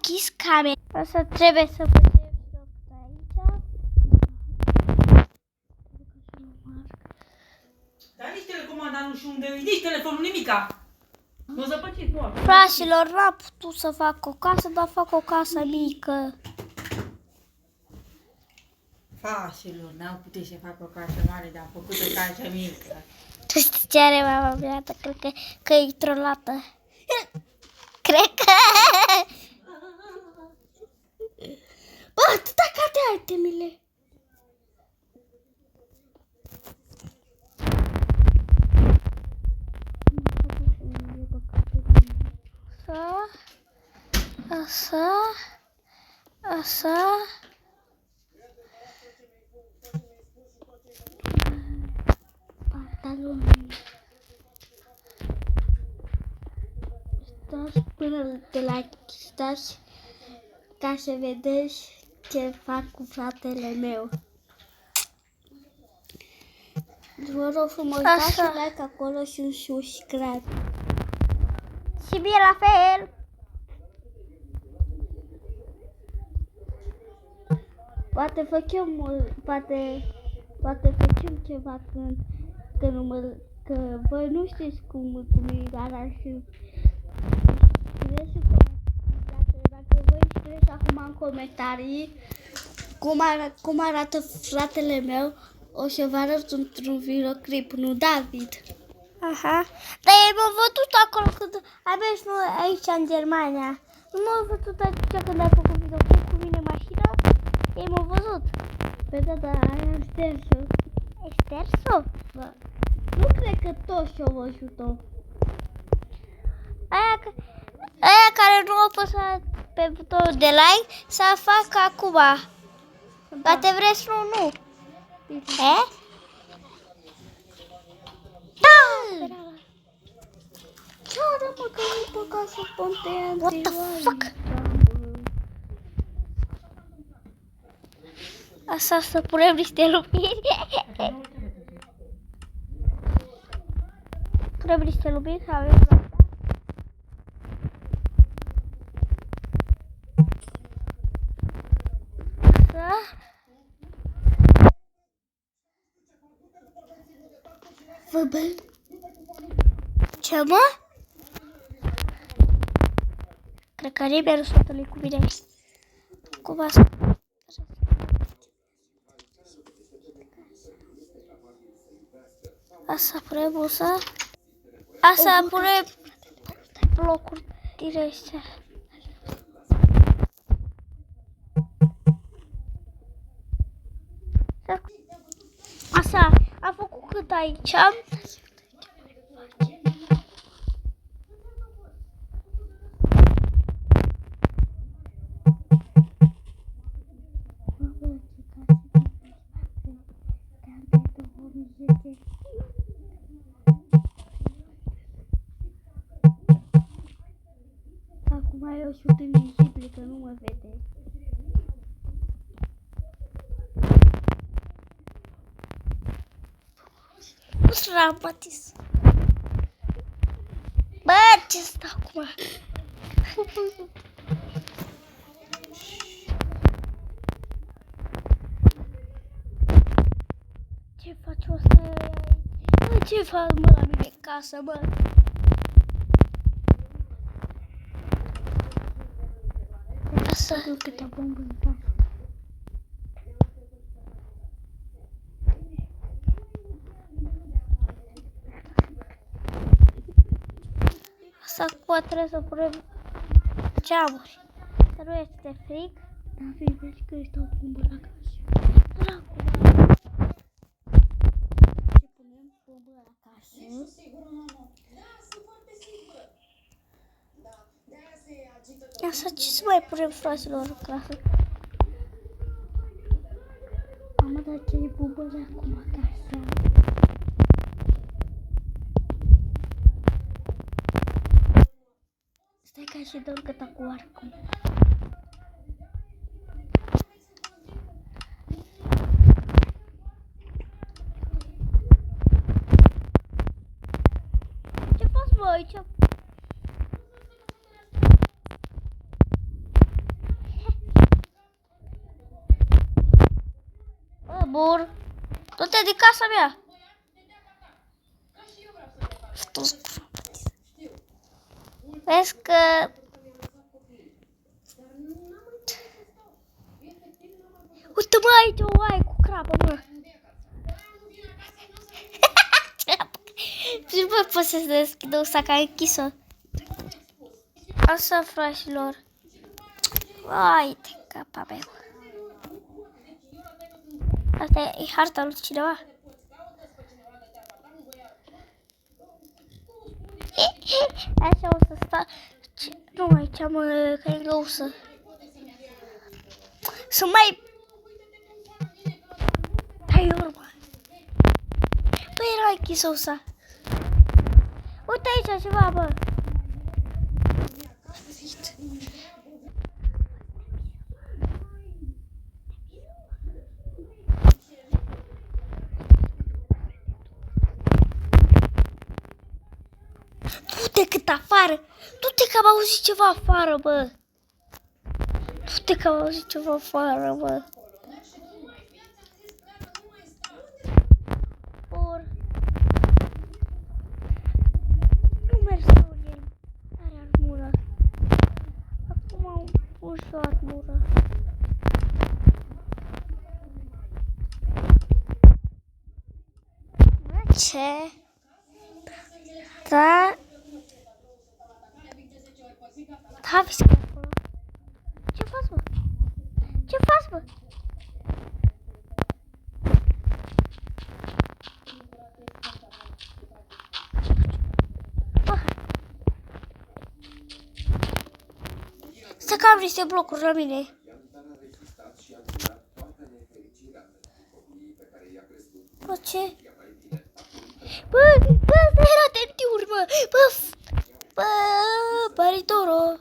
deschis camera. Asta trebuie să facem joc de aici. Dar nici telecomanda nu știu unde e, nici telefonul, nimica. Nu zăpăciți, nu. Frașilor, n-am putut să fac o casă, dar fac o casă mică. Frașilor, n-am putut să fac o casă mare, dar am făcut o casă mică. Tu știi ce are mama mea? Cred că e trolată. Cred că... Bă, atâta ca de itemele. Așa. Pantaloni. Stați până de la stați ca să vedeți ce fac cu fratele meu. Vă rog frumos, dați un like acolo și un subscribe. Și mie la fel. Poate facem ceva că voi nu știți cum arată și dacă voi scrieți acum în comentarii cum arată fratele meu, o să vă arăt într-un videoclip, nu David? Aha. Dar el m-a văzut acolo când am mers noi aici în Germania. Nu m-a văzut aici când ai făcut videoclip cu mine mașina? El m-a văzut. Păi da, aia am șters-o. Ai șters-o? Da. Nu cred că toți și-au văzut-o. Aia care nu au apăsat pe butonul de like să facă acum. Da. Poate vreți nu. E? Da! Ce-ară mă că nu pe casă ponte. What the fuck? Așa să punem niște lumini. Punem niște lumini să avem asta. Ce mă? Cred că nimeni nu s-a întâlnit cu mine. Cum asta? Asta punem ușa. Asta punem blocuri din astea. Asta, am făcut cât aici. Acum eu sunt invizibil, că nu mă vede. Nu sunt rabatis. Bă, ce stă acum? Ce faci asta? Bă, ce fac mă la mine casă, bă? Asta nu câte bombă în casă. Asta acum trebuie să punem geamuri. Să nu este frig. Dar vezi că este o bombă la casă. Dracu. Și punem bombă la casă. Asta ce să mai punem, fraților, în casă? Mamă, dar ce e bombă de acum acasă? Stai ca și dăm cât cu arcul. Ce faci, bă, aici? bun. Du-te din casa mea. Vezi că... Uite mă, aici o oaie cu crapă, mă. Și nu mai pot să se deschidă ușa, că ai închis-o. Așa, frașilor. Vai de capa mea. Asta e harta lui cineva. Așa o să stau. Nu, aici mă, că e găusă. Să mai... Hai, urmă. Băi, era închisă ușa. Uite aici ceva, bă. Du-te cât afară! Du-te că am auzit ceva afară, bă! Du-te că am auzit ceva afară, bă! Or... Nu merg să el. Are armură. Acum am pus o armură. Ce? Da... Da, vezi că acolo. Ce faci, bă? Ce faci, bă? Stai că am niște blocuri la mine. Bă, ce? Bă, asta era tentiuri, mă! Bă, paritoro!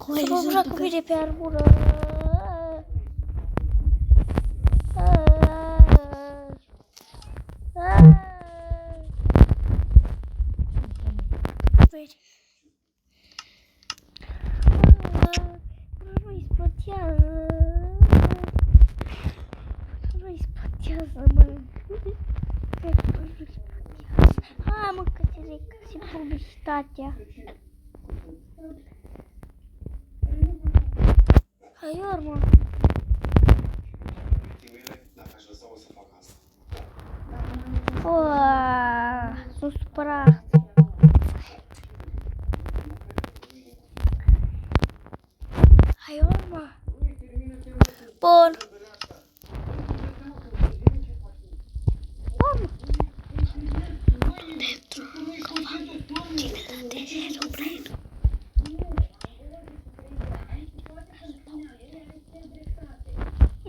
Să mă joacă bine pe armură! Nu-i spătează! Nu-i spătează, mă! Hai, mă, că te rec și publicitatea! Hai, urmă! Sunt supărat! Hai, urmă! Bun! Bun!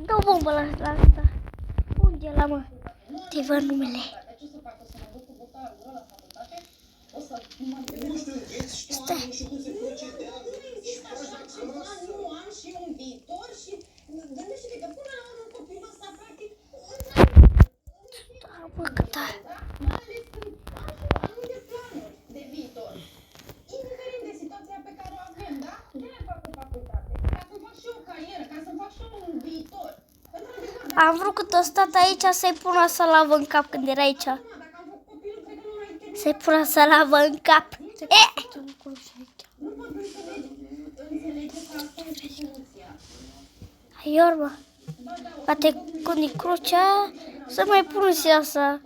Dă o bombă la asta. Unde e la, mă? Te văd numele. Stai. Da, mă, că da. Am vrut cât o stat aici să-i pun o salavă în cap când era aici. Să-i pun o salavă în cap. Hai, urmă. Poate când e crucea, să mai pun și asta.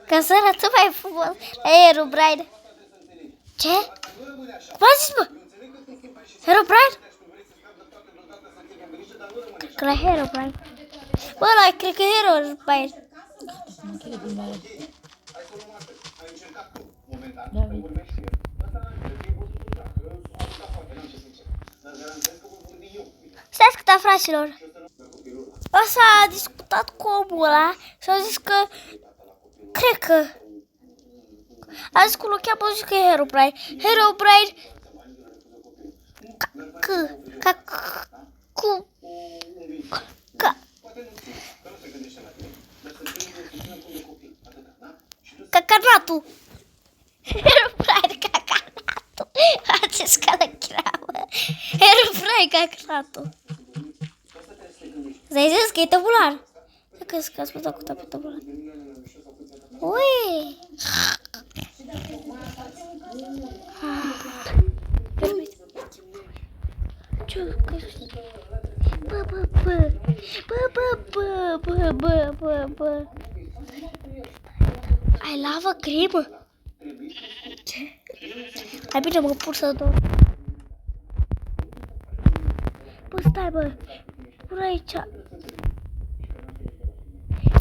Ca să arată mai frumos la Herobrine. Ce? Cum a zis, mă? Herobrine? Că la Herobrine. Bă, ăla, cred că e Herobrine. Stai asculta, fraților. Ăsta a discutat cu omul ăla și a zis că... Cred că... A zis că l-o cheamă, a zis că e Herobrine. Herobrine... Cacanatul. Herobrine, cacanatul. A zis că l-o cheamă. Herobrine, ca cratul. Ți-ai zis că e tabular? Dacă scați pe tot pe tabular. Ui! Bă. Ai lavă crimă? Ce? Hai bine, mă pur să dorm. Bă, stai, bă. Pur aici.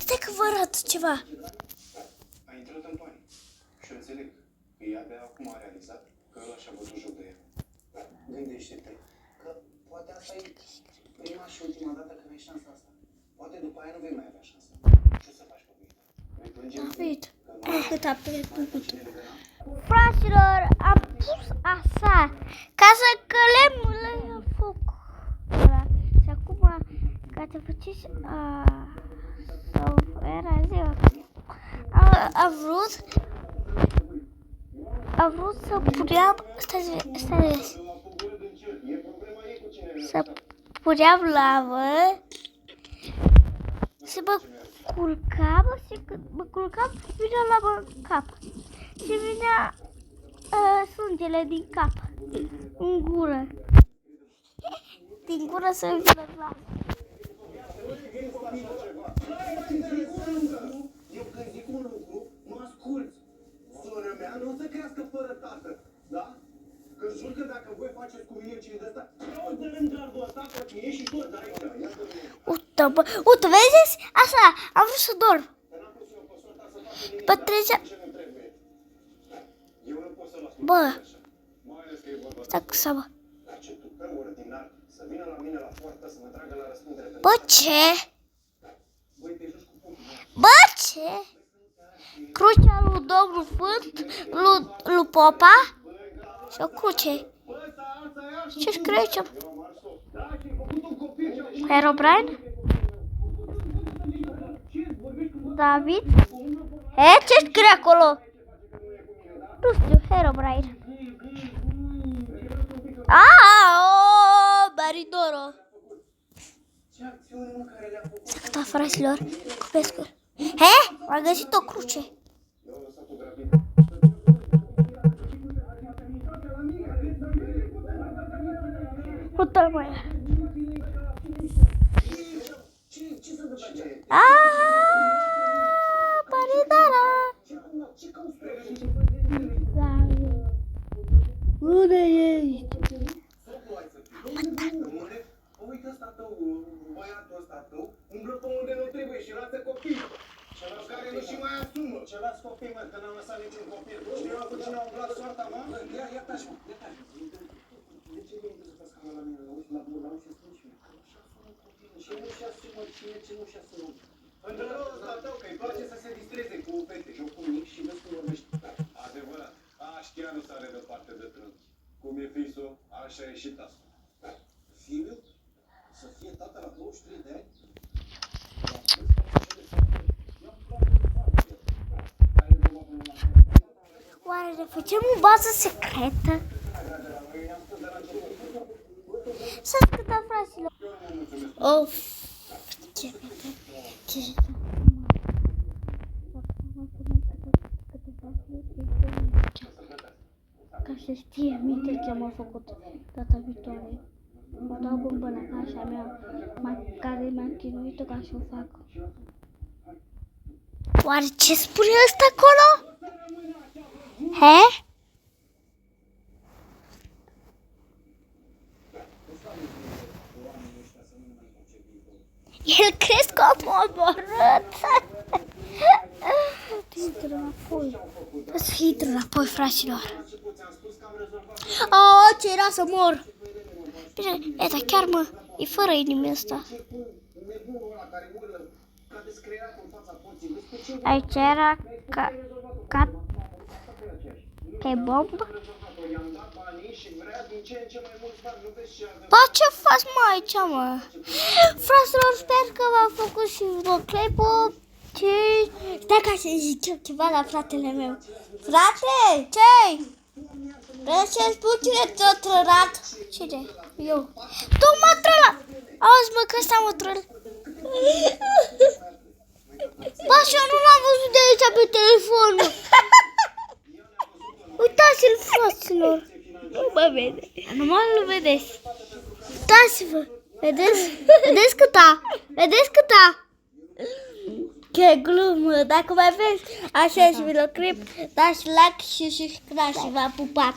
Stai că vă arăt ceva. A intrat în panic și înțeleg că ea abia acum a realizat că ăla și-a bătut joc de ea. Gândește-te că poate asta e prima și ultima dată când ai șansa asta. Poate după aia nu vei mai avea șansa. Ce o să faci cu mine? Vei plânge David, cât a plăcut. Fraților, am pus așa ca să călem la foc. Și acum, ca să faceți sau era ziua, a vrut să puneam, stai, să puneam lavă, să mă culcam și când mă culcam, vinea lava în cap și vinea sângele din cap, în gură. Din gură să vină lavă. Eu când zic un lucru, mă asculți. Sora mea nu o să crească fără tată, da? Că jur că dacă voi faceți cu mine ce de ăsta, o să îmi dragul ăsta pe mine și tot de aici. Uite, bă, uite, vezi? Așa, am vrut să dorm. După trecea... Eu nu pot să las. Bă, Mai ales că e vorba stai cu seama. ce tupeu ordinar să vină la mine la poartă să mă tragă la răspundere. Bă, ce? Băi, te joci cu punctul. Bă, ce? Crucea lui Domnul Fânt, lui Popa și o cruce. Ce scrie aici? Herobrine? David? Ce scrie acolo? Nu știu, Herobrine. Baridoro. Da, fraților, cu pescuri. Am găsit o cruce. Uite-l, măi. Baridara. Unde ești? Uite ăsta tău, băiatul ăsta tău, umblă pe unde nu trebuie și lasă copii. Celălalt care nu și mai asumă. Ce las copii, mă, că n-am lăsat niciun copil. Știu cu cine a umblat soarta, mă? Ia taci, mă, ia taci. De ce nu-i să la mine? Uite la burlau și spun și mie. Și nu-și asumă cine ce nu-și asumă. Într-adevăr ăsta tău, că îi place să se distreze cu fete, jocul mic și vezi cum vorbești. Adevărat, chiar nu s-are departe de trânchi. Cum e fisul, așa e și tasul. Fiul? Să fie tată la 23 de ani? Oare ne facem o bază secretă? Să ascultăm, fraților. Of! Ce ca să știe minte ce m-a făcut data viitoare. Mă dau bombă la casa mea, care m-am chinuit ca să o fac. Oare ce spune ăsta acolo? El crezi că am omorât? Intră înapoi. Să fii intră înapoi, fraților. Ce era să mor? Bine, dar chiar mă, e fără inimii ăsta. Aici era ca bombă. Bă, ce faci, mă, aici, mă? Fraților, sper că v-am făcut și videoclipul. Și stai ca să zic ceva la fratele meu. Frate, ce-i? Vrei să-mi spun cine te-a trărat? Cine? Eu. Tu mă trăla! Auzi, mă, că ăsta mă trăl. Ba, și eu nu l-am văzut de aici pe telefonul. Uitați-l, fraților. Nu mă vede. Nu mă vedeți. Uitați-vă. Vedeți? Vedeți câta? Vedeți câta? Ce glumă. Dacă mai vreți așa și videoclip, dați like și subscribe și v-am pupat.